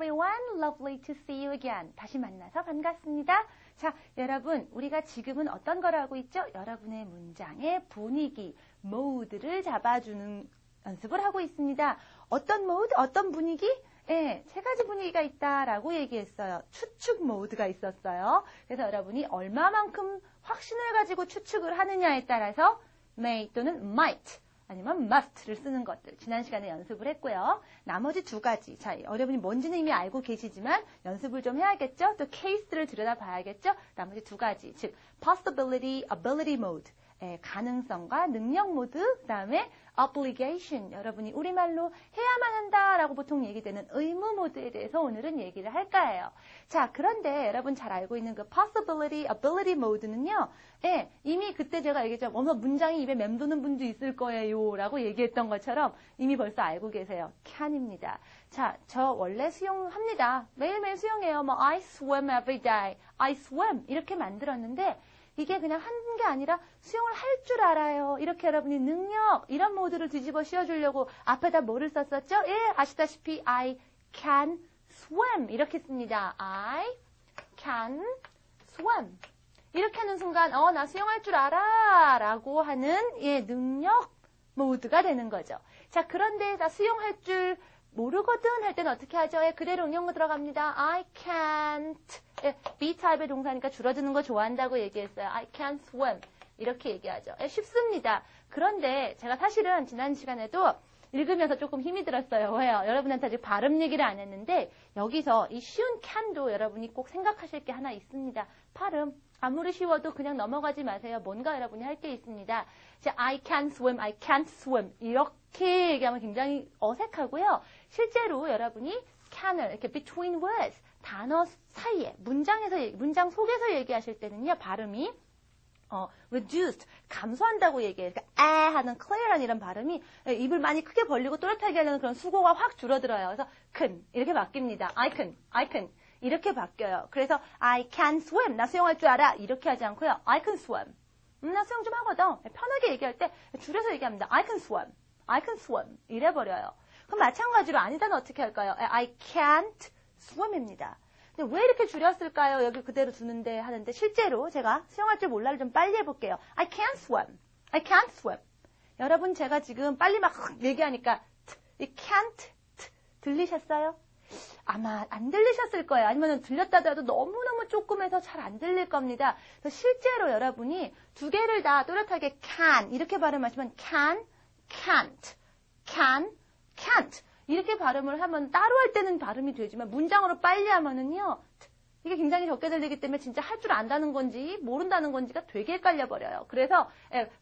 everyone. Lovely to see you again. 다시 만나서 반갑습니다. 자, 여러분, 우리가 지금은 어떤 걸 하고 있죠? 여러분의 문장의 분위기, mood를 잡아주는 연습을 하고 있습니다. 어떤 mood? 어떤 분위기? 네, 세 가지 분위기가 있다라고 얘기했어요. 추측 모드가 있었어요. 그래서 여러분이 얼마만큼 확신을 가지고 추측을 하느냐에 따라서 may 또는 might 아니면 must를 쓰는 것들 지난 시간에 연습을 했고요. 나머지 두 가지, 자, 여러분이 뭔지는 이미 알고 계시지만 연습을 좀 해야겠죠? 또 케이스를 들여다봐야겠죠? 나머지 두 가지, 즉 possibility, ability mode, 가능성과 능력 모드, 그 다음에 obligation, 여러분이 우리말로 해야만 한다라고 보통 얘기되는 의무 모드에 대해서 오늘은 얘기를 할 거예요. 자, 그런데 여러분 잘 알고 있는 그 possibility, ability mode는요, 이미 그때 제가 얘기했죠. 어머, 문장이 입에 맴도는 분도 있을 거예요 라고 얘기했던 것처럼 이미 벌써 알고 계세요. can입니다. 자, 저 원래 수영합니다. 매일매일 수영해요. 뭐 I swim every day. I swim 이렇게 만들었는데 이게 그냥 한 게 아니라 수영을 할 줄 알아요. 이렇게 여러분이 능력 이런 모드를 뒤집어 씌워주려고 앞에다 뭐를 썼었죠? 예, 아시다시피 I can swim 이렇게 씁니다. I can swim 이렇게 하는 순간 나 수영할 줄 알아 라고 하는 능력 모드가 되는 거죠. 자, 그런데 나 수영할 줄 모르거든 할 때는 어떻게 하죠? 그대로 응용어 들어갑니다. I can't. B타입의 동사니까 줄어드는 거 좋아한다고 얘기했어요. I can't swim. 이렇게 얘기하죠. 쉽습니다. 그런데 제가 사실은 지난 시간에도 읽으면서 조금 힘이 들었어요. 왜요? 여러분한테 아직 발음 얘기를 안 했는데 여기서 이 쉬운 can도 여러분이 꼭 생각하실 게 하나 있습니다. 발음. 아무리 쉬워도 그냥 넘어가지 마세요. 뭔가 여러분이 할 게 있습니다. 자, I can swim, I can't swim. 이렇게 얘기하면 굉장히 어색하고요. 실제로 여러분이 can을 이렇게 between words, 단어 사이에, 문장 속에서 얘기하실 때는요, 발음이 reduced, 감소한다고 얘기해요. 그러니까 하는 clear한 이런 발음이 입을 많이 크게 벌리고 또렷하게 하려는 그런 수고가 확 줄어들어요. 그래서 can 이렇게 바뀝니다. I can 이렇게 바뀌어요. 그래서 I can swim, 나 수영할 줄 알아 이렇게 하지 않고요. I can swim, 나 수영 좀 하거든. 편하게 얘기할 때 줄여서 얘기합니다. I can swim 이래버려요. 그럼 마찬가지로 아니다는 어떻게 할까요? I can't swim입니다. 근데 왜 이렇게 줄였을까요? 여기 그대로 두는데 하는데 실제로 제가 수영할 줄 몰라를 좀 빨리 해볼게요. I can't swim. 여러분 제가 지금 빨리 막 얘기하니까 이 can't 들리셨어요? 아마 안 들리셨을 거예요. 아니면 들렸다 하더라도 너무너무 조금해서 잘 안 들릴 겁니다. 그래서 실제로 여러분이 두 개를 다 또렷하게 can 이렇게 발음하시면 can, can't 이렇게 발음을 하면 따로 할 때는 발음이 되지만 문장으로 빨리 하면은요 이게 굉장히 적게 들리기 때문에 진짜 할 줄 안다는 건지 모른다는 건지가 되게 헷갈려 버려요. 그래서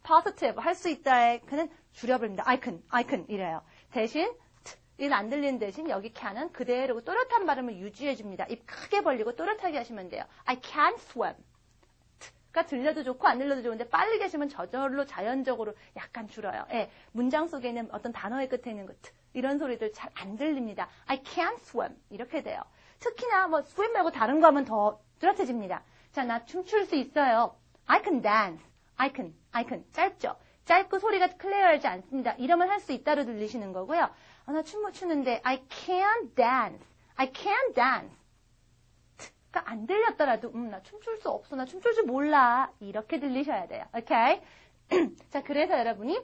positive 할 수 있다에 그는 줄여버립니다. I can 이래요. 대신 이는 안 들리는 대신 여기 can은 그대로 또렷한 발음을 유지해 줍니다. 입 크게 벌리고 또렷하게 하시면 돼요. I can't swim. 가 들려도 좋고 안 들려도 좋은데 빨리 계시면 저절로 자연적으로 약간 줄어요. 문장 속에 있는 어떤 단어의 끝에 있는 것 이런 소리들 잘 안 들립니다. I can't swim 이렇게 돼요. 특히나 뭐 swim 말고 다른 거 하면 더 뚜렷해집니다. 자, 나 춤출 수 있어요. I can dance. I can. 짧죠? 짧고 소리가 클리어하지 않습니다. 이러면 할 수 있다로 들리시는 거고요. 나 춤 못 추는데 I can't dance. 그러니까 안 들렸더라도 나 춤출 수 없어. 나 춤출 줄 몰라. 이렇게 들리셔야 돼요. 오케이? 자, 그래서 여러분이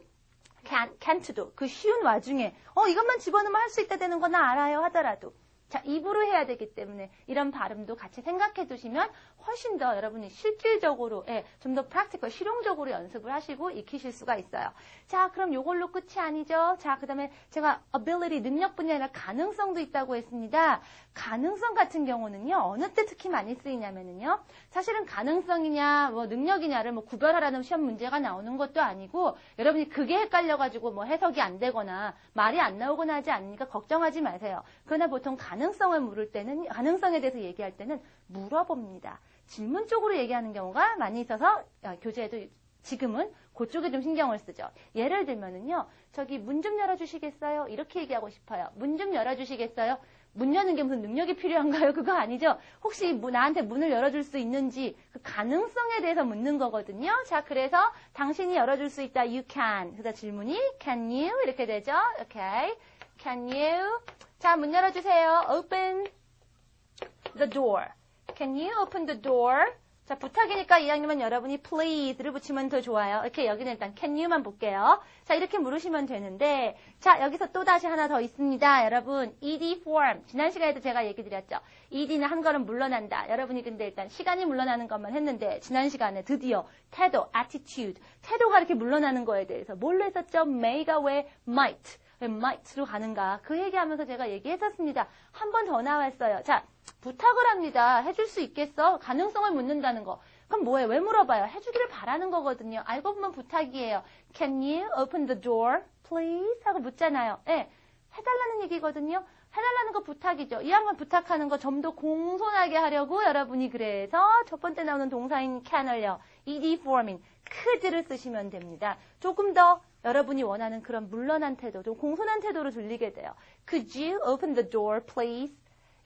can't도 그 쉬운 와중에 이것만 집어넣으면 할 수 있다 되는 건 알아요 하더라도 자, 입으로 해야 되기 때문에 이런 발음도 같이 생각해 두시면 훨씬 더 여러분이 실질적으로 좀 더 practical, 실용적으로 연습을 하시고 익히실 수가 있어요. 자, 그럼 요걸로 끝이 아니죠. 자, 그 다음에 제가 ability, 능력뿐이 아니라 가능성도 있다고 했습니다. 가능성 같은 경우는요, 어느 때 특히 많이 쓰이냐면은요, 사실은 가능성이냐, 능력이냐를 구별하라는 시험 문제가 나오는 것도 아니고, 여러분이 그게 헷갈려가지고 해석이 안 되거나, 말이 안 나오거나 하지 않으니까 걱정하지 마세요. 그러나 보통 가능성을 물을 때는, 가능성에 대해서 얘기할 때는 물어봅니다. 질문 쪽으로 얘기하는 경우가 많이 있어서 교재에도 지금은 그쪽에 좀 신경을 쓰죠. 예를 들면은요, 저기 문 좀 열어주시겠어요? 이렇게 얘기하고 싶어요. 문 좀 열어주시겠어요? 문 여는 게 무슨 능력이 필요한가요? 그거 아니죠? 혹시 나한테 문을 열어줄 수 있는지 그 가능성에 대해서 묻는 거거든요. 자, 그래서 당신이 열어줄 수 있다. You can. 그래서 질문이 can you? 이렇게 되죠. 오케이. Can you? 자, 문 열어주세요. Open the door? Can you open the door? 자, 부탁이니까 이왕이면 여러분이 please를 붙이면 더 좋아요. 이렇게 여기는 일단 can you만 볼게요. 자, 이렇게 물으시면 되는데, 자, 여기서 또 다시 하나 더 있습니다. 여러분, ed form. 지난 시간에도 제가 얘기 드렸죠. ed는 한 걸음 물러난다. 여러분이 근데 일단 시간이 물러나는 것만 했는데, 지난 시간에 드디어 태도, attitude. 태도가 이렇게 물러나는 거에 대해서 뭘로 했었죠? may가 왜 might. 왜 might로 가는가? 그 얘기하면서 제가 얘기했었습니다. 한 번 더 나왔어요. 자, 부탁을 합니다. 해줄 수 있겠어? 가능성을 묻는다는 거. 그럼 뭐예요? 왜 물어봐요? 해주기를 바라는 거거든요. 알고 보면 부탁이에요. Can you open the door, please? 하고 묻잖아요. 네, 해달라는 얘기거든요. 해달라는 거 부탁이죠. 이 양반 부탁하는 거 좀 더 공손하게 하려고 여러분이 그래서 첫 번째 나오는 동사인 can을요. ed form인 could를 쓰시면 됩니다. 조금 더 여러분이 원하는 그런 물러난 태도, 좀 공손한 태도로 들리게 돼요. Could you open the door, please?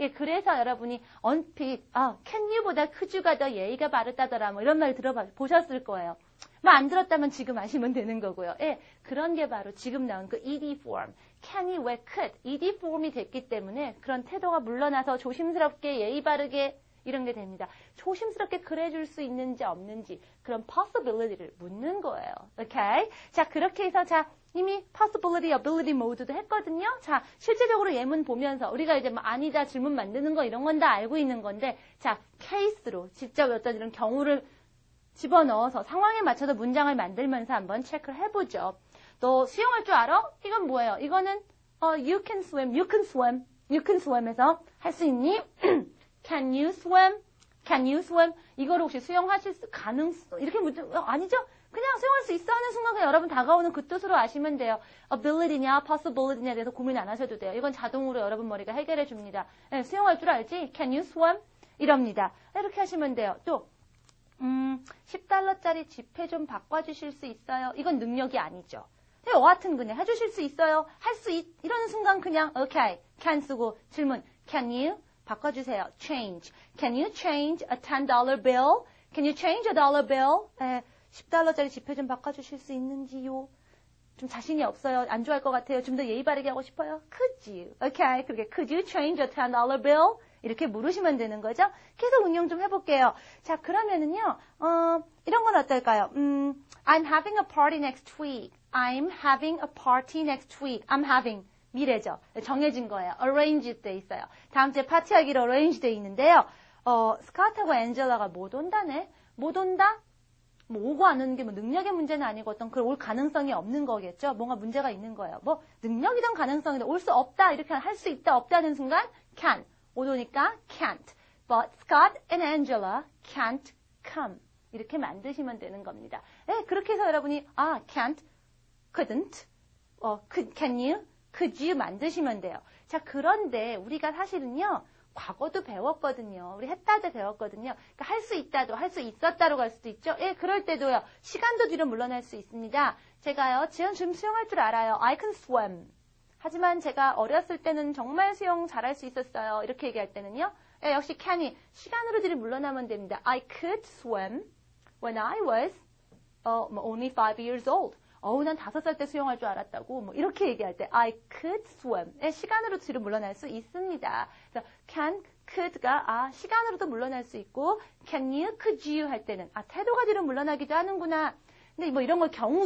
예, 그래서 여러분이 언핏, can you보다 could you가 더 예의가 바르다더라, 뭐 이런 말 보셨을 거예요. 뭐 안 들었다면 지금 아시면 되는 거고요. 예, 그런 게 바로 지금 나온 그 ed form. can이 왜 could? ed form이 됐기 때문에 그런 태도가 물러나서 조심스럽게 예의 바르게 이런 게 됩니다. 조심스럽게 그래줄 수 있는지 없는지 그런 possibility를 묻는 거예요. 오케이? 자, 그렇게 해서 자, 이미 possibility, ability mode도 했거든요. 자, 실제적으로 예문 보면서 우리가 이제 뭐 아니다 질문 만드는 거 이런 건 다 알고 있는 건데 자, 케이스로 직접 어떤 이런 경우를 집어넣어서 상황에 맞춰서 문장을 만들면서 한번 체크를 해보죠. 너 수영할 줄 알아? 이건 뭐예요? 이거는 you can swim, you can swim, you can swim에서 할 수 있니? Can you swim? Can you swim? 이거를 혹시 수영하실 가능성 이렇게 묻죠? 아니죠? 그냥 수영할 수 있어 하는 순간 그냥 여러분 다가오는 그 뜻으로 아시면 돼요. ability냐, possibility냐에 대해서 고민 안 하셔도 돼요. 이건 자동으로 여러분 머리가 해결해 줍니다. 네, 수영할 줄 알지? Can you swim? 이럽니다. 이렇게 하시면 돼요. 또 $10짜리 지폐 좀 바꿔주실 수 있어요? 이건 능력이 아니죠. 여하튼 그냥 해주실 수 있어요? 이러는 순간 그냥 okay, can 쓰고 질문 can you? 바꿔주세요. change. Can you change a $10 bill? Can you change a dollar bill? $10짜리 지폐 좀 바꿔주실 수 있는지요? 좀 자신이 없어요. 안 좋아할 것 같아요. 좀 더 예의 바르게 하고 싶어요. Could you? Okay. 그렇게 Could you change a $10 bill? 이렇게 물으시면 되는 거죠. 계속 응용 좀 해볼게요. 자, 그러면은요, 이런 건 어떨까요? I'm having a party next week. I'm having a party next week. I'm having. 미래죠. 정해진 거예요. arrange 돼 있어요. 다음 주에 파티하기로 arrange 돼 있는데요. 스카트하고 앤젤라가 못 온다네? 못 온다? 뭐 오고 안 오는 게 뭐 능력의 문제는 아니고 어떤 올 가능성이 없는 거겠죠. 뭔가 문제가 있는 거예요. 뭐 능력이든 가능성이든 올 수 없다 이렇게 할 수 있다 없다는 순간 can. 못 오니까 can't. But Scott and Angela can't come. 이렇게 만드시면 되는 겁니다. 네, 그렇게 해서 여러분이 can't, couldn't, can you? could you 만드시면 돼요. 자, 그런데 우리가 사실은요, 과거도 배웠거든요. 우리 했다도 배웠거든요. 그러니까 할 수 있다도, 할 수 있었다로 갈 수도 있죠. 예, 그럴 때도요, 시간도 뒤로 물러날 수 있습니다. 제가요, 지금 수영할 줄 알아요. I can swim. 하지만 제가 어렸을 때는 정말 수영 잘할 수 있었어요. 이렇게 얘기할 때는요, 예, 역시 can이 시간으로 뒤로 물러나면 됩니다. I could swim when I was only 5 years old. 난 5살 때 수영할 줄 알았다고, 뭐, 이렇게 얘기할 때, I could swim. 시간으로 뒤로 물러날 수 있습니다. 그래서, can, could가, 시간으로도 물러날 수 있고, can you, could you 할 때는, 태도가 뒤로 물러나기도 하는구나. 근데 뭐 이런 거 경우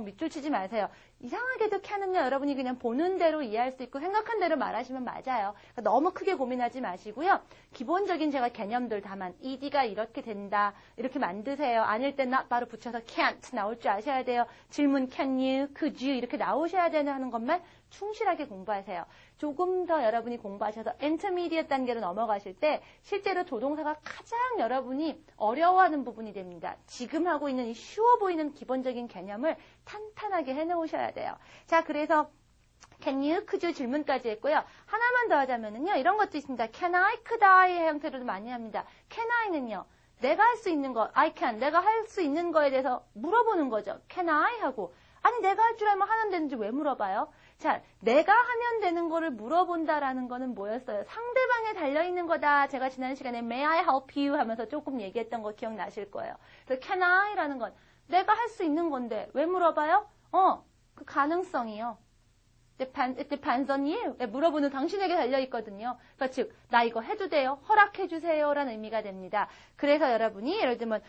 밑줄 치지 마세요. 이상하게도 can은요, 여러분이 그냥 보는 대로 이해할 수 있고 생각한 대로 말하시면 맞아요. 그러니까 너무 크게 고민하지 마시고요. 기본적인 제가 개념들 다만 ed가 이렇게 된다. 이렇게 만드세요. 아닐 땐 not 바로 붙여서 can't 나올 줄 아셔야 돼요. 질문 can you, could you 이렇게 나오셔야 되는 것만 충실하게 공부하세요. 조금 더 여러분이 공부하셔서 intermediate 단계로 넘어가실 때 실제로 조동사가 가장 여러분이 어려워하는 부분이 됩니다. 지금 하고 있는 이 쉬워 보이는 기본적인 개념을 탄탄하게 해놓으셔야 돼요. 자, 그래서 can you, could you 질문까지 했고요. 하나만 더 하자면은요, 이런 것도 있습니다. can I, could I의 형태로도 많이 합니다. can I는요, 내가 할 수 있는 거, I can, 내가 할 수 있는 거에 대해서 물어보는 거죠. can I 하고, 아니 내가 할 줄 알면 하면 되는지 왜 물어봐요? 자, 내가 하면 되는 거를 물어본다라는 거는 뭐였어요? 상대방에 달려있는 거다. 제가 지난 시간에 may I help you 하면서 조금 얘기했던 거 기억나실 거예요. 그래서 can I라는 건 내가 할 수 있는 건데 왜 물어봐요? 그 가능성이요. it depends on you. 물어보는 당신에게 달려있거든요. 그러니까 즉, 나 이거 해도 돼요? 허락해주세요. 라는 의미가 됩니다. 그래서 여러분이 예를 들면,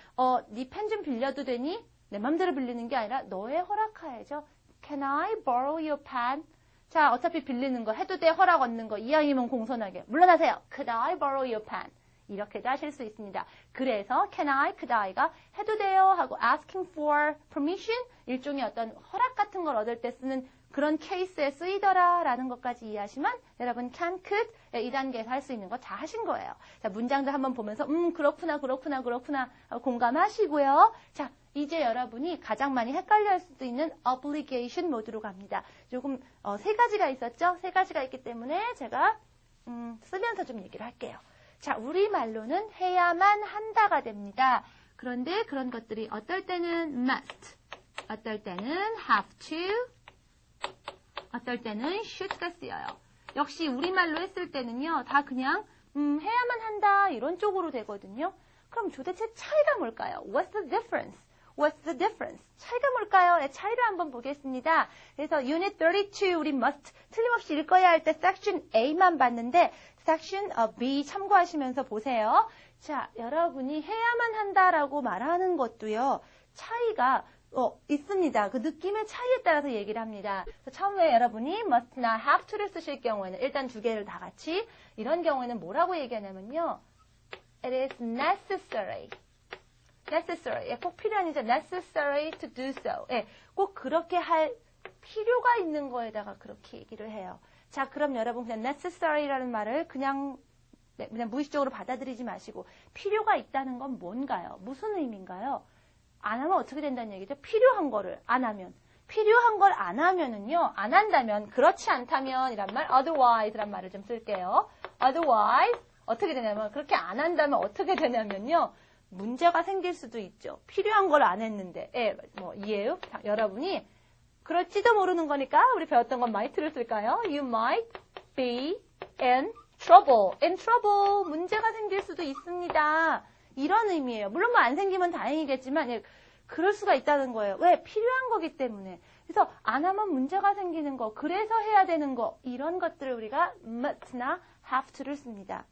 네 펜 좀 빌려도 되니? 내 맘대로 빌리는 게 아니라 너의 허락하에죠. Can I borrow your pen? 자, 어차피 빌리는 거, 해도 돼, 허락 얻는 거, 이왕이면 공손하게. 물러나세요. Could I borrow your pen? 이렇게도 하실 수 있습니다. 그래서 can I, could I가 해도 돼요 하고 asking for permission 일종의 어떤 허락 같은 걸 얻을 때 쓰는 그런 케이스에 쓰이더라 라는 것까지 이해하시면 여러분 can, could 이 단계에서 할 수 있는 거 다 하신 거예요. 자, 문장들 한번 보면서 그렇구나 하고 공감하시고요. 자, 이제 여러분이 가장 많이 헷갈려 할 수도 있는 obligation 모드로 갑니다. 조금 세 가지가 있었죠? 세 가지가 있기 때문에 제가 쓰면서 좀 얘기를 할게요. 자, 우리말로는 해야만 한다가 됩니다. 그런데 그런 것들이 어떨 때는 must, 어떨 때는 have to, 어떨 때는 should가 쓰여요. 역시 우리말로 했을 때는요, 다 그냥 해야만 한다 이런 쪽으로 되거든요. 그럼 도대체 차이가 뭘까요? What's the difference? What's the difference? 차이가 뭘까요? 네, 차이를 한번 보겠습니다. 그래서 Unit 32 우리 must 틀림없이 읽어야 할 때 Section A만 봤는데 Section B 참고하시면서 보세요. 자, 여러분이 해야만 한다라고 말하는 것도요. 차이가 있습니다. 그 느낌의 차이에 따라서 얘기를 합니다. 처음에 여러분이 must나 have to를 쓰실 경우에는 일단 두 개를 다 같이 이런 경우에는 뭐라고 얘기하냐면요. It is necessary. necessary. 꼭 필요한이죠. necessary to do so. 꼭 그렇게 할 필요가 있는 거에다가 그렇게 얘기를 해요. 자, 그럼 여러분 그냥 necessary라는 말을 그냥 무의식적으로 받아들이지 마시고 필요가 있다는 건 뭔가요? 무슨 의미인가요? 안 하면 어떻게 된다는 얘기죠? 필요한 거를 안 하면. 필요한 걸 안 하면은요, 안 한다면, 그렇지 않다면 이란 말, otherwise란 말을 좀 쓸게요. otherwise, 어떻게 되냐면, 그렇게 안 한다면 어떻게 되냐면요, 문제가 생길 수도 있죠. 필요한 걸 안 했는데, 이해요? 여러분이, 그럴지도 모르는 거니까, 우리 배웠던 건 might를 쓸까요? You might be in trouble. in trouble. 문제가 생길 수도 있습니다. 이런 의미예요. 물론 뭐 안 생기면 다행이겠지만 그럴 수가 있다는 거예요. 왜? 필요한 거기 때문에. 그래서 안 하면 문제가 생기는 거, 그래서 해야 되는 거 이런 것들을 우리가 must나 have to를 씁니다.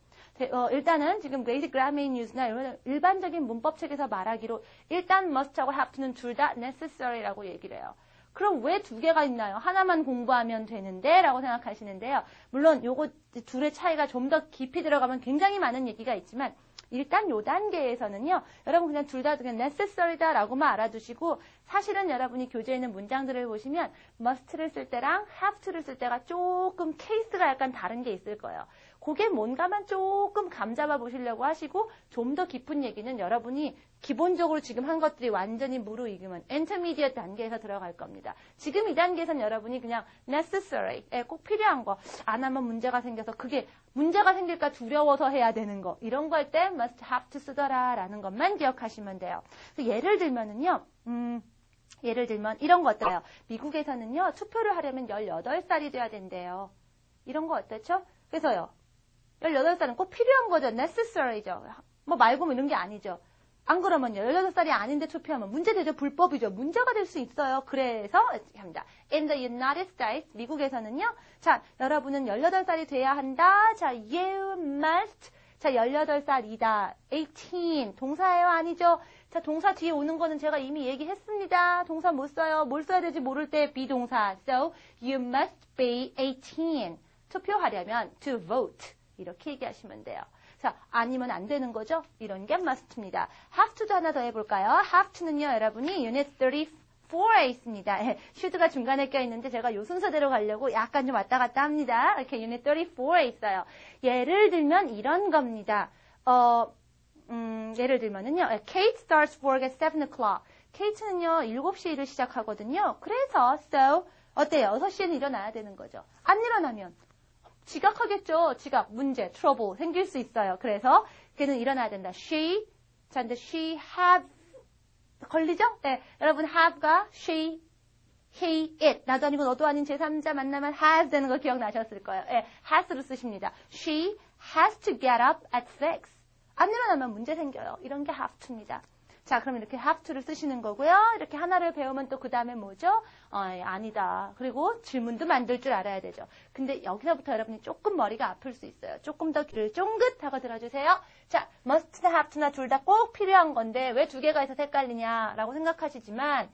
일단은 지금 Basic Grammar News나 일반적인 문법책에서 말하기로 일단 must하고 have to는 둘 다 necessary라고 얘기를 해요. 그럼 왜 두 개가 있나요? 하나만 공부하면 되는데 라고 생각하시는데요. 물론 요거 둘의 차이가 좀 더 깊이 들어가면 굉장히 많은 얘기가 있지만 일단 요 단계에서는요. 여러분 그냥 둘 다 그냥 necessary다 라고만 알아두시고 사실은 여러분이 교재에 있는 문장들을 보시면 must를 쓸 때랑 have to를 쓸 때가 조금 케이스가 약간 다른 게 있을 거예요. 그게 뭔가만 조금 감잡아 보시려고 하시고 좀 더 깊은 얘기는 여러분이 기본적으로 지금 한 것들이 완전히 무르익으면 intermediate 단계에서 들어갈 겁니다. 지금 이 단계에서는 여러분이 그냥 necessary, 꼭 필요한 거, 안 하면 문제가 생겨서 그게 문제가 생길까 두려워서 해야 되는 거 이런 거 할 때 must have to 쓰더라 라는 것만 기억하시면 돼요. 예를 들면은요. 예를 들면 이런 거 어때요? 미국에서는요. 투표를 하려면 18살이 돼야 된대요. 이런 거 어떻죠? 그래서요. 18살은 꼭 필요한 거죠. necessary죠. 뭐 말고 뭐 이런 게 아니죠. 안 그러면요. 18살이 아닌데 투표하면 문제되죠. 불법이죠. 문제가 될 수 있어요. 그래서 합니다. In the United States, 미국에서는요. 자, 여러분은 18살이 돼야 한다. 자, you must. 자, 18살이다. 18. 동사예요? 아니죠? 자, 동사 뒤에 오는 거는 제가 이미 얘기했습니다. 동사 못 써요. 뭘 써야 될지 모를 때 비동사. So, you must be 18. 투표하려면 to vote. 이렇게 얘기하시면 돼요. 자, 아니면 안 되는 거죠? 이런 게 must입니다. have to도 하나 더 해볼까요? have to는요, 여러분이 unit 34에 있습니다. should가 중간에 껴있는데 제가 요 순서대로 가려고 약간 좀 왔다 갔다 합니다. 이렇게 unit 34에 있어요. 예를 들면 이런 겁니다. 예를 들면은요, Kate starts work at 7 o'clock. Kate는요, 7시에 일을 시작하거든요. 그래서, so, 어때요? 6시에는 일어나야 되는 거죠. 안 일어나면 지각하겠죠. 지각, 문제, trouble 생길 수 있어요. 그래서 걔는 일어나야 된다. She, 자, 근데 she have 걸리죠? 네, 여러분 have가 she, he, it 나도 아니고 너도 아닌 제3자 만나면 has 되는 거 기억나셨을 거예요. 네, has로 쓰십니다. She has to get up at 6. 안 일어나면 문제 생겨요. 이런 게 have to입니다. 자, 그럼 이렇게 have to를 쓰시는 거고요. 이렇게 하나를 배우면 또 그 다음에 뭐죠? 아니다. 그리고 질문도 만들 줄 알아야 되죠. 근데 여기서부터 여러분이 조금 머리가 아플 수 있어요. 조금 더 귀를 쫑긋하고 들어주세요. 자, must나 have to나 둘 다 꼭 필요한 건데 왜 두 개가 있어서 헷갈리냐라고 생각하시지만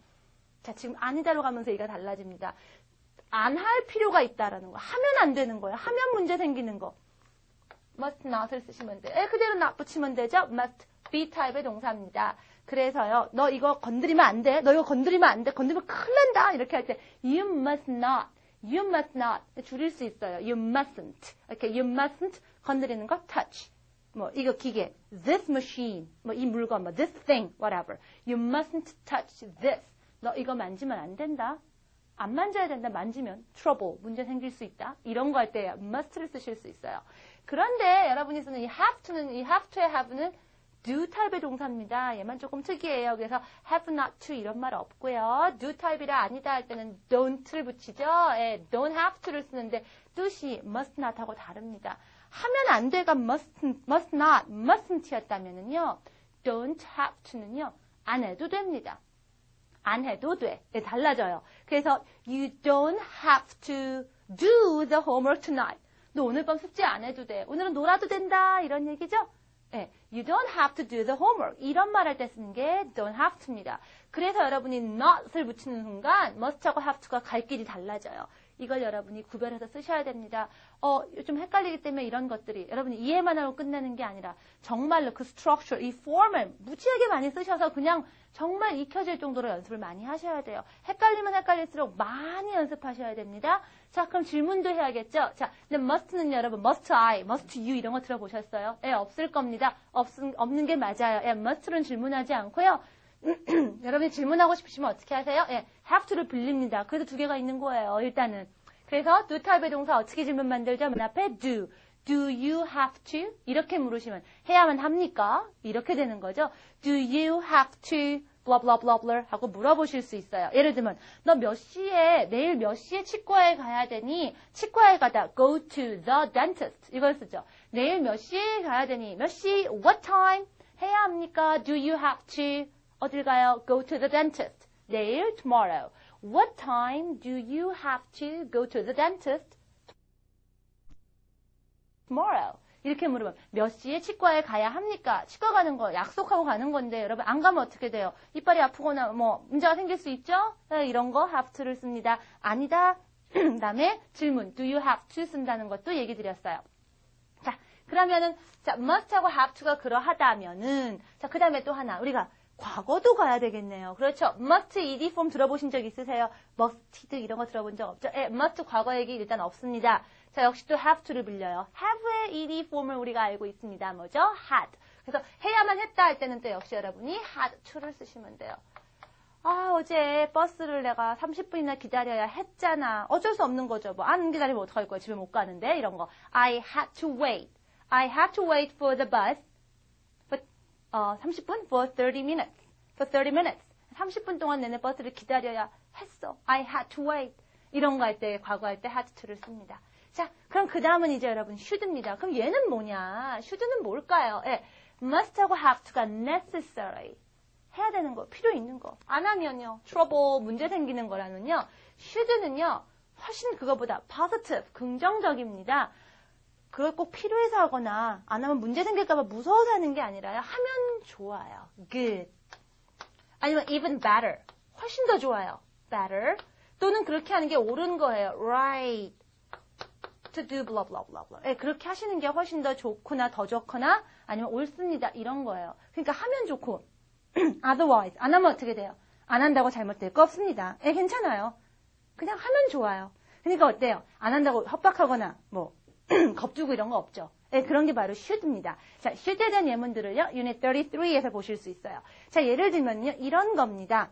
자, 지금 아니다로 가면서 얘기가 달라집니다. 안 할 필요가 있다라는 거. 하면 안 되는 거예요. 하면 문제 생기는 거. must not을 쓰시면 돼요. 그대로 not 붙이면 되죠. must be 타입의 동사입니다. 그래서요. 너 이거 건드리면 안 돼. 너 이거 건드리면 안 돼. 건드리면 큰일 난다. 이렇게 할 때 you must not. You must not. 줄일 수 있어요. You mustn't. 이렇게 you mustn't 건드리는 거 touch. 뭐 이거 기계. This machine. 뭐 이 물건. 뭐 this thing. Whatever. You mustn't touch this. 너 이거 만지면 안 된다. 안 만져야 된다. 만지면 trouble. 문제 생길 수 있다. 이런 거 할 때 must를 쓰실 수 있어요. 그런데 여러분이 쓰는 이 have to는 이 have to의 have는 do 타입의 동사입니다. 얘만 조금 특이해요. 그래서 have not to 이런 말 없고요. do 타입이라 아니다 할 때는 don't를 붙이죠. 예, don't have to를 쓰는데 뜻이 must not 하고 다릅니다. 하면 안 돼가 must not, mustn't였다면은요. don't have to는요. 안 해도 됩니다. 안 해도 돼. 네, 달라져요. 그래서 you don't have to do the homework tonight. 너 오늘 밤 숙제 안 해도 돼. 오늘은 놀아도 된다. 이런 얘기죠. 네, you don't have to do the homework. 이런 말 할 때 쓰는 게 don't have to입니다. 그래서 여러분이 not을 붙이는 순간 must하고 have to가 갈 길이 달라져요. 이걸 여러분이 구별해서 쓰셔야 됩니다. 좀 헷갈리기 때문에 이런 것들이 여러분이 이해만 하고 끝내는 게 아니라 정말로 그 structure, 이 form을 무지하게 많이 쓰셔서 그냥 정말 익혀질 정도로 연습을 많이 하셔야 돼요. 헷갈리면 헷갈릴수록 많이 연습하셔야 됩니다. 자, 그럼 질문도 해야겠죠? 자, 근데 must는 여러분, must I, must you 이런 거 들어보셨어요? 예, 없을 겁니다. 없는 게 맞아요. 예, must는 질문하지 않고요. 여러분이 질문하고 싶으시면 어떻게 하세요? 예, have to를 빌립니다. 그래서 두 개가 있는 거예요, 일단은. 그래서 do 타입의 동사 어떻게 질문 만들죠? 맨 앞에 do. Do you have to? 이렇게 물으시면 해야만 합니까? 이렇게 되는 거죠. Do you have to? blah blah blah blah 하고 물어보실 수 있어요. 예를 들면 너 몇 시에 내일 몇 시에 치과에 가야 되니? 치과에 가다 go to the dentist 이걸 쓰죠. 내일 몇 시에 가야 되니? 몇 시? What time? 해야 합니까? Do you have to? 어딜 가요? Go to the dentist. 내일 tomorrow. What time do you have to go to the dentist? tomorrow. 이렇게 물으면 몇 시에 치과에 가야 합니까? 치과 가는 거 약속하고 가는 건데 여러분 안 가면 어떻게 돼요? 이빨이 아프거나 뭐 문제가 생길 수 있죠? 네, 이런 거 have to를 씁니다. 아니다. 그다음에 질문 do you have to 쓴다는 것도 얘기 드렸어요. 자, 그러면은 자, must하고 have to가 그러하다면은 자, 그다음에 또 하나 우리가 과거도 가야 되겠네요. 그렇죠. must ed form 들어보신 적 있으세요? musted 이런 거 들어본 적 없죠? 예, must 과거 얘기 일단 없습니다. 자, 역시 또 have to를 빌려요. have의 ed form을 우리가 알고 있습니다. 뭐죠? had. 그래서 해야만 했다 할 때는 또 역시 여러분이 had to를 쓰시면 돼요. 아, 어제 버스를 내가 30분이나 기다려야 했잖아. 어쩔 수 없는 거죠. 뭐 안 기다리면 어떡할 거야. 집에 못 가는데 이런 거. I had to wait. I had to wait for the bus. 30분? For 30 minutes. For 30 minutes. 30분 동안 내내 버스를 기다려야 했어. I had to wait. 이런 거 할 때, 과거 할 때 had to를 씁니다. 자, 그럼 그 다음은 이제 여러분 should입니다. 그럼 얘는 뭐냐? should는 뭘까요? 예, must하고 have to가 necessary. 해야 되는 거, 필요 있는 거. 안 하면요, trouble, 문제 생기는 거라면요. should는요, 훨씬 그거보다 positive, 긍정적입니다. 그걸 꼭 필요해서 하거나 안 하면 문제 생길까봐 무서워서 하는 게 아니라요. 하면 좋아요. good. 아니면 even better. 훨씬 더 좋아요. better. 또는 그렇게 하는 게 옳은 거예요. right. to do blah blah blah blah. 예, 그렇게 하시는 게 훨씬 더 좋거나 더 좋거나 아니면 옳습니다. 이런 거예요. 그러니까 하면 좋고 otherwise 안 하면 어떻게 돼요? 안 한다고 잘못될 거 없습니다. 예, 괜찮아요. 그냥 하면 좋아요. 그러니까 어때요? 안 한다고 협박하거나 뭐 겁주고 이런 거 없죠. 네, 그런 게 바로 should입니다. 자, should에 대한 예문들을요, Unit 33에서 보실 수 있어요. 자, 예를 들면요, 이런 겁니다.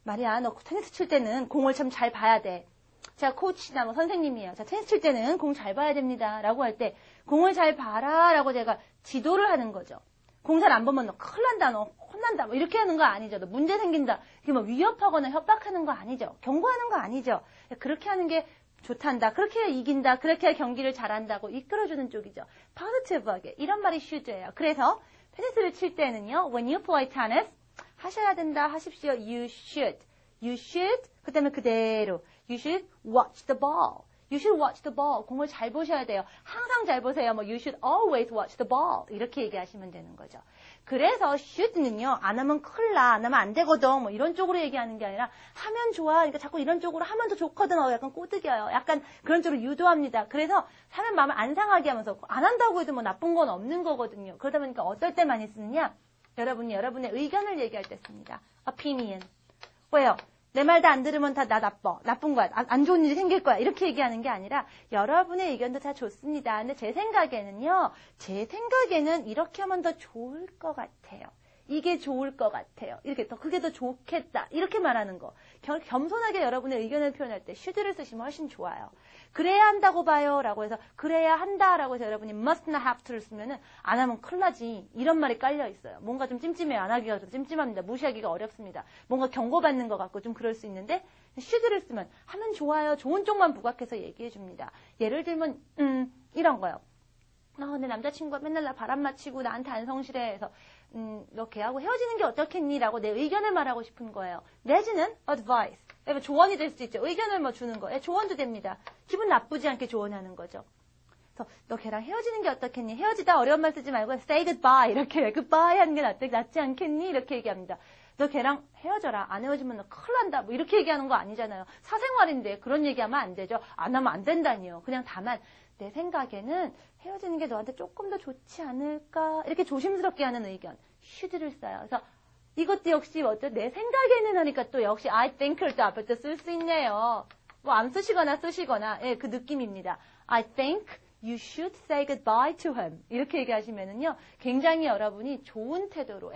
말이야, 너 테니스 칠 때는 공을 참 잘 봐야 돼. 자, 코치나 뭐 선생님이에요. 자, 테니스 칠 때는 공 잘 봐야 됩니다. 라고 할 때, 공을 잘 봐라. 라고 제가 지도를 하는 거죠. 공 잘 안 보면 너 큰일 난다, 너 혼난다. 뭐 이렇게 하는 거 아니죠. 너 문제 생긴다. 이게 뭐 위협하거나 협박하는 거 아니죠. 경고하는 거 아니죠. 그렇게 하는 게 좋단다. 그렇게 해야 이긴다. 그렇게 해야 경기를 잘한다고 이끌어주는 쪽이죠. positive하게. 이런 말이 should예요. 그래서 테니스를 칠 때는요. When you play tennis, 하셔야 된다, 하십시오. You should. You should. 그 다음에 그대로. You should watch the ball. You should watch the ball. 공을 잘 보셔야 돼요. 항상 잘 보세요. 뭐 You should always watch the ball. 이렇게 얘기하시면 되는 거죠. 그래서 should는요. 안 하면 큰일 나. 안 하면 안 되거든. 뭐 이런 쪽으로 얘기하는 게 아니라 하면 좋아. 그러니까 자꾸 이런 쪽으로 하면 더 좋거든. 약간 꼬드겨요. 약간 그런 쪽으로 유도합니다. 그래서 사람 마음을 안 상하게 하면서 안 한다고 해도 뭐 나쁜 건 없는 거거든요. 그러다 보니까 어떨 때 많이 쓰느냐? 여러분이 여러분의 의견을 얘기할 때 씁니다. opinion. 왜요? 내 말 다 안 들으면 다 나 나쁜 거야. 안 좋은 일이 생길 거야. 이렇게 얘기하는 게 아니라 여러분의 의견도 다 좋습니다. 근데 제 생각에는 이렇게 하면 더 좋을 것 같아요. 이게 좋을 것 같아요. 이렇게 더 그게 더 좋겠다. 이렇게 말하는 거. 겸손하게 여러분의 의견을 표현할 때 should를 쓰시면 훨씬 좋아요. 그래야 한다고 봐요. 라고 해서 그래야 한다. 라고 해서 여러분이 must나 have to를 쓰면은 안 하면 큰일 나지. 이런 말이 깔려 있어요. 뭔가 좀 찜찜해요. 안 하기가 좀 찜찜합니다. 무시하기가 어렵습니다. 뭔가 경고받는 것 같고 좀 그럴 수 있는데 should를 쓰면 하면 좋아요. 좋은 쪽만 부각해서 얘기해 줍니다. 예를 들면 이런 거요. 내 남자친구가 맨날 나 바람 맞히고 나한테 안 성실해 해서 너 걔하고 헤어지는 게 어떻겠니? 라고 내 의견을 말하고 싶은 거예요. 내지는 advice. 조언이 될 수 있죠. 의견을 뭐 주는 거. 조언도 됩니다. 기분 나쁘지 않게 조언하는 거죠. 그래서 너 걔랑 헤어지는 게 어떻겠니? 헤어지다 어려운 말 쓰지 말고 say goodbye. 이렇게 goodbye 하는 게 낫지 않겠니? 이렇게 얘기합니다. 너 걔랑 헤어져라. 안 헤어지면 너 큰일 난다. 뭐 이렇게 얘기하는 거 아니잖아요. 사생활인데 그런 얘기하면 안 되죠. 안 하면 안 된다니요. 그냥 다만 내 생각에는 헤어지는 게 너한테 조금 더 좋지 않을까? 이렇게 조심스럽게 하는 의견. should를 써요. 그래서 이것도 역시 내 생각에는 하니까 또 역시 I think를 또 앞에 또 쓸 수 있네요. 뭐 안 쓰시거나 그 느낌입니다. I think you should say goodbye to him. 이렇게 얘기하시면은요. 굉장히 여러분이 좋은 태도로,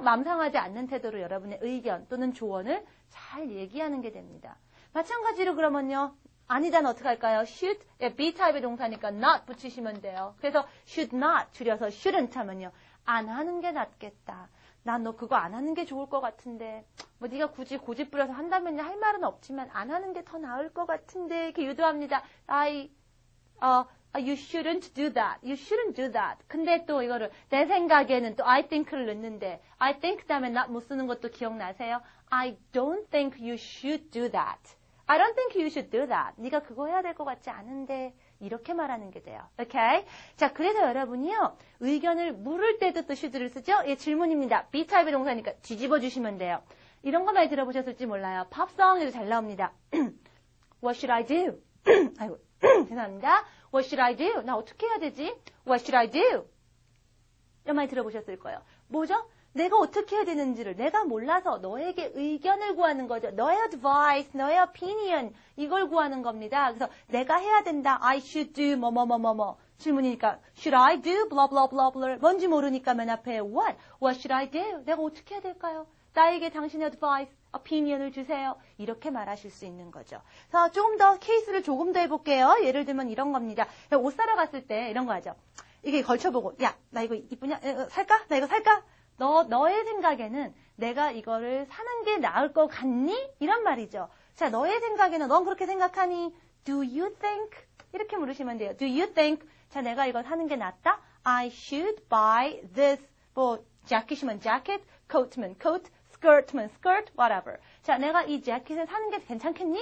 맘 상하지 않는 태도로 여러분의 의견 또는 조언을 잘 얘기하는 게 됩니다. 마찬가지로 그러면요. 아니다는 어떻게 할까요? should, B타입의 동사니까 not 붙이시면 돼요. 그래서 should not 줄여서 shouldn't 하면요. 안 하는 게 낫겠다. 난 너 그거 안 하는 게 좋을 것 같은데 뭐 네가 굳이 고집 부려서 한다면 할 말은 없지만 안 하는 게 더 나을 것 같은데 이렇게 유도합니다. You shouldn't do that. You shouldn't do that. 근데 또 이거를 내 생각에는 또 I think를 넣는데 I think 다음에 not 못 쓰는 것도 기억나세요? I don't think you should do that. I don't think you should do that. 네가 그거 해야 될 것 같지 않은데 이렇게 말하는 게 돼요. 오케이? 자, 그래서 여러분이요. 의견을 물을 때도 또 should를 쓰죠? 질문입니다. B타입의 동사니까 뒤집어 주시면 돼요. 이런 거 많이 들어보셨을지 몰라요. 팝송에도 잘 나옵니다. What should I do? 아이고, 죄송합니다. What should I do? 나 어떻게 해야 되지? What should I do? 이런 말 들어보셨을 거예요. 뭐죠? 내가 어떻게 해야 되는지를 내가 몰라서 너에게 의견을 구하는 거죠. 너의 advice, 너의 opinion 이걸 구하는 겁니다. 그래서 내가 해야 된다. I should do 뭐뭐뭐뭐뭐 질문이니까 should I do blah blah blah blah 뭔지 모르니까 맨 앞에 what should I do? 내가 어떻게 해야 될까요? 나에게 당신의 advice, opinion을 주세요. 이렇게 말하실 수 있는 거죠. 그래서 조금 더 케이스를 조금 더 해볼게요. 예를 들면 이런 겁니다. 옷 사러 갔을 때 이런 거 하죠. 이게 걸쳐보고 야, 나 이거 이쁘냐? 살까? 나 이거 살까? 너의 생각에는 내가 이거를 사는 게 나을 것 같니? 이런 말이죠. 자, 너의 생각에는 넌 그렇게 생각하니? Do you think? 이렇게 물으시면 돼요. Do you think? 자, 내가 이거 사는 게 낫다? I should buy this. 뭐, 자켓이면 자켓, coat면 coat, skirt면 skirt, whatever. 자, 내가 이 자켓을 사는 게 괜찮겠니?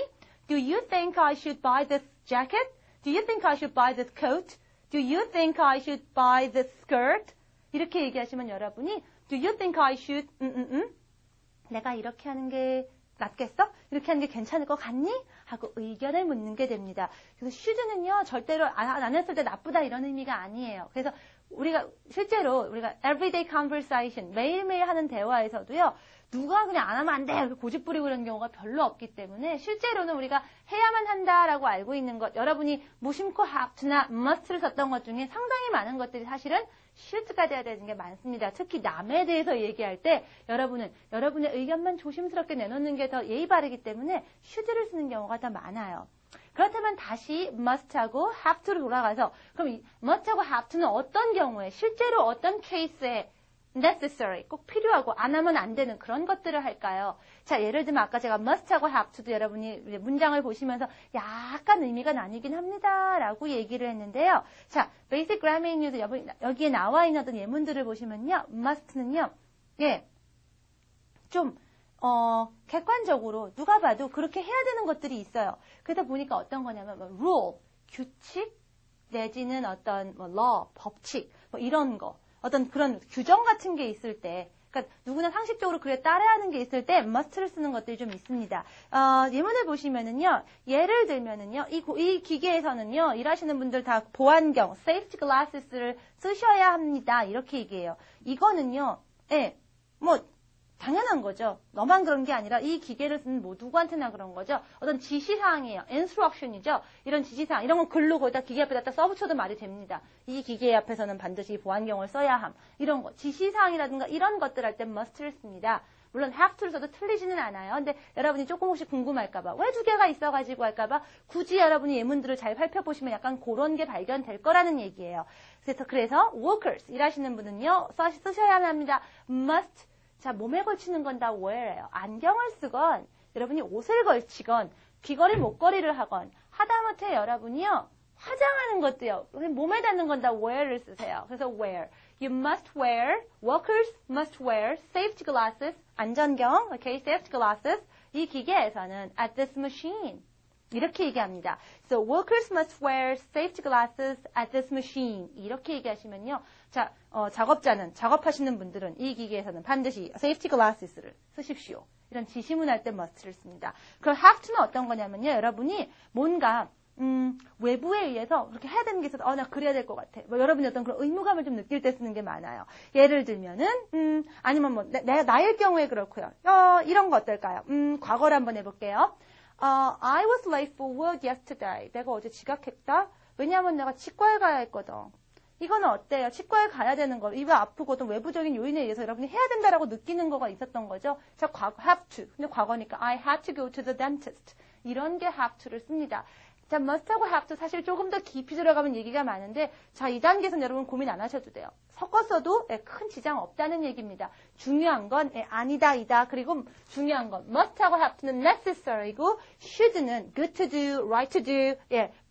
Do you think I should buy this jacket? Do you think I should buy this coat? Do you think I should buy this skirt? 이렇게 얘기하시면 여러분이 Do you think I should? 내가 이렇게 하는 게 낫겠어? 이렇게 하는 게 괜찮을 것 같니? 하고 의견을 묻는 게 됩니다. 그래서 should는요 절대로 안 했을 때 나쁘다 이런 의미가 아니에요. 그래서 실제로 우리가 everyday conversation 매일매일 하는 대화에서도요 누가 그냥 안 하면 안 돼 고집 부리고 이런 경우가 별로 없기 때문에 실제로는 우리가 해야만 한다라고 알고 있는 것 여러분이 무심코 have to나 must를 썼던 것 중에 상당히 많은 것들이 사실은 should가 돼야 되는 게 많습니다. 특히 남에 대해서 얘기할 때 여러분은 여러분의 의견만 조심스럽게 내놓는 게 더 예의 바르기 때문에 should를 쓰는 경우가 더 많아요. 그렇다면 다시 must하고 have to로 돌아가서 그럼 이 must하고 have to는 어떤 경우에 실제로 어떤 케이스에 necessary, 꼭 필요하고 안 하면 안 되는 그런 것들을 할까요? 자, 예를 들면 아까 제가 must하고 have to도 여러분이 문장을 보시면서 약간 의미가 나뉘긴 합니다. 라고 얘기를 했는데요. 자, basic grammar English 여기에 나와 있는 어떤 예문들을 보시면요. must는요. 예, 좀 객관적으로 누가 봐도 그렇게 해야 되는 것들이 있어요. 그러다 보니까 어떤 거냐면 뭐 rule, 규칙 내지는 어떤 뭐 law, 법칙 뭐 이런 거 어떤 그런 규정 같은 게 있을 때 그러니까 누구나 상식적으로 그래 따라야 하는 게 있을 때 must를 쓰는 것들이 좀 있습니다. 예문을 보시면은요. 예를 들면은요. 이 기계에서는요. 일하시는 분들 다 보안경, safety glasses를 쓰셔야 합니다. 이렇게 얘기해요. 이거는요. 예. 뭐 당연한 거죠. 너만 그런 게 아니라 이 기계를 쓰는 누구한테나 그런 거죠. 어떤 지시사항이에요. instruction이죠. 이런 지시사항, 이런 건 글로 거기다 기계 앞에다 딱 써붙여도 말이 됩니다. 이 기계 앞에서는 반드시 보안경을 써야 함. 이런 거, 지시사항이라든가 이런 것들 할 때 must를 씁니다. 물론 have to를 써도 틀리지는 않아요. 근데 여러분이 조금 혹시 궁금할까봐, 왜 두 개가 있어가지고 할까봐 굳이 여러분이 예문들을 잘 살펴보시면 약간 그런 게 발견될 거라는 얘기예요. 그래서 workers, 일하시는 분은요, 쓰셔야만 합니다. must. 자, 몸에 걸치는 건 다 wear예요. 안경을 쓰건, 여러분이 옷을 걸치건, 귀걸이, 목걸이를 하건, 하다못해 여러분이요, 화장하는 것도요, 몸에 닿는 건 다 wear를 쓰세요. 그래서 wear. You must wear, workers must wear safety glasses, 안전경, okay, safety glasses. 이 기계에서는 at this machine. 이렇게 얘기합니다. So workers must wear safety glasses at this machine. 이렇게 얘기하시면요. 자, 작업하시는 분들은 이 기계에서는 반드시 safety glasses를 쓰십시오. 이런 지시문 할 때 must를 씁니다. 그럼 have to는 어떤 거냐면요. 여러분이 뭔가 외부에 의해서 그렇게 해야 되는 게 있어서 나 그래야 될 것 같아. 뭐 여러분이 어떤 그런 의무감을 좀 느낄 때 쓰는 게 많아요. 예를 들면은 아니면 뭐 나일 경우에 그렇고요. 이런 거 어떨까요? 과거를 한번 해볼게요. I was late for work yesterday. 내가 어제 지각했다. 왜냐하면 내가 치과에 가야 했거든. 이거는 어때요? 치과에 가야 되는 거. 입이 아프고 어떤 외부적인 요인에 의해서 여러분이 해야 된다라고 느끼는 거가 있었던 거죠. 자, 과거 have to. 근데 과거니까 I had to go to the dentist. 이런 게 have to를 씁니다. 자, must하고 have to 사실 조금 더 깊이 들어가면 얘기가 많은데 자, 이 단계에서는 여러분 고민 안 하셔도 돼요. 섞었어도 큰 지장 없다는 얘기입니다. 중요한 건 아니다, 이다. 그리고 중요한 건 must하고 have to는 necessary고 should는 good to do, right to do,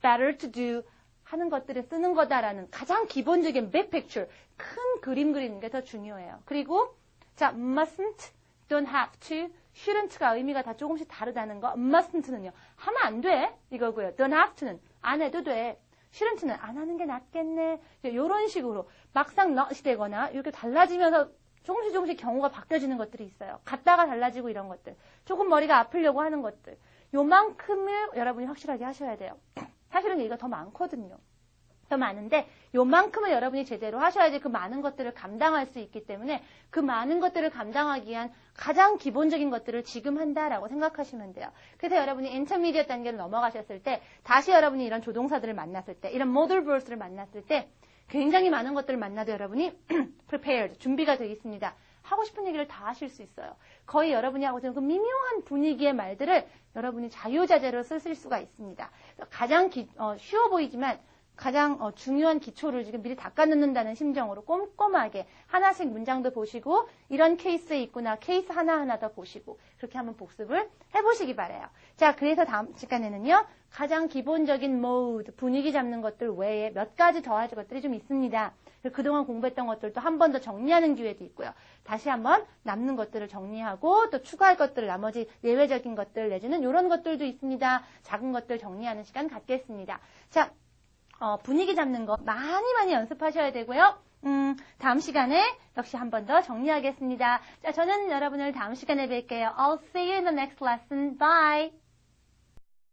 better to do 하는 것들을 쓰는 거다라는 가장 기본적인 big picture, 큰 그림 그리는 게 더 중요해요. 그리고 자, mustn't, don't have to, shouldn't가 의미가 다 조금씩 다르다는 거. mustn't는요. 하면 안 돼. 이거고요. don't have to는 안 해도 돼. shouldn't는 안 하는 게 낫겠네. 이런 식으로 막상 not이 되거나 이렇게 달라지면서 조금씩 경우가 바뀌어지는 것들이 있어요. 갔다가 달라지고 이런 것들. 조금 머리가 아프려고 하는 것들. 요만큼을 여러분이 확실하게 하셔야 돼요. 사실은 얘기가 더 많거든요. 더 많은데 요만큼을 여러분이 제대로 하셔야지 그 많은 것들을 감당할 수 있기 때문에 그 많은 것들을 감당하기 위한 가장 기본적인 것들을 지금 한다라고 생각하시면 돼요. 그래서 여러분이 인터미디엇 단계로 넘어가셨을 때 다시 여러분이 이런 조동사들을 만났을 때 이런 modal verbs를 만났을 때 굉장히 많은 것들을 만나도 여러분이 prepared, 준비가 되어 있습니다. 하고 싶은 얘기를 다 하실 수 있어요. 거의 여러분이 하고 있는 그 미묘한 분위기의 말들을 여러분이 자유자재로 쓰실 수가 있습니다. 가장 쉬워 보이지만 가장 중요한 기초를 지금 미리 닦아놓는다는 심정으로 꼼꼼하게 하나씩 문장도 보시고 이런 케이스에 있구나 케이스 하나하나 더 보시고 그렇게 한번 복습을 해보시기 바라요. 자, 그래서 다음 시간에는요. 가장 기본적인 mode, 분위기 잡는 것들 외에 몇 가지 더 할 것들이 좀 있습니다. 그동안 공부했던 것들도 한 번 더 정리하는 기회도 있고요. 다시 한번 남는 것들을 정리하고 또 추가할 것들을 나머지 예외적인 것들 내지는 이런 것들도 있습니다. 작은 것들 정리하는 시간 갖겠습니다. 자, 분위기 잡는 거 많이 연습하셔야 되고요. 다음 시간에 역시 한 번 더 정리하겠습니다. 자, 저는 여러분을 다음 시간에 뵐게요. I'll see you in the next lesson. Bye!